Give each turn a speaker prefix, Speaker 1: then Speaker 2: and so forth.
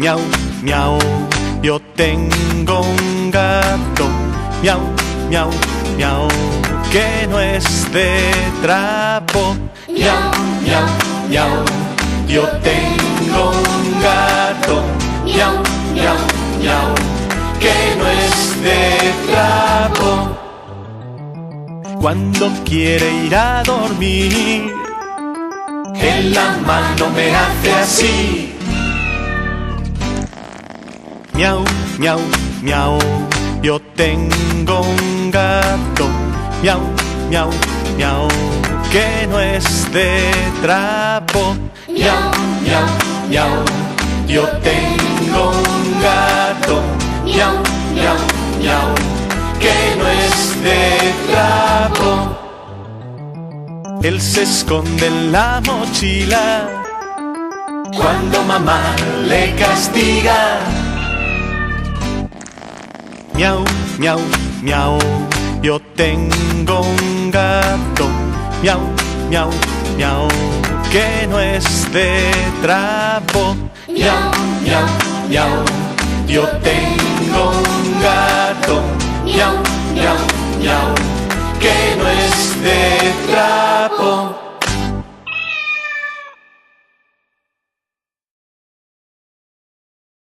Speaker 1: miau, miau, yo tengo un gato, miau, miau, miau, que no es de trapo, miau, miau, miau, yo tengo un gato, miau, miau, miau, que no es de trapo. Cuando quiere ir a dormir, en la mano me hace así. Miau, miau, miau, yo tengo un gato, miau, miau, miau, que no es de trapo, miau, miau, miau, yo tengo un gato, miau, miau, miau, que no es de trapo. Él se esconde en la mochila cuando mamá le castiga. Miau, miau, miau, yo tengo un gato, miau, miau, miau, que no es de trapo, miau, miau, miau, yo tengo un gato, miau, miau, miau, que no es de trapo.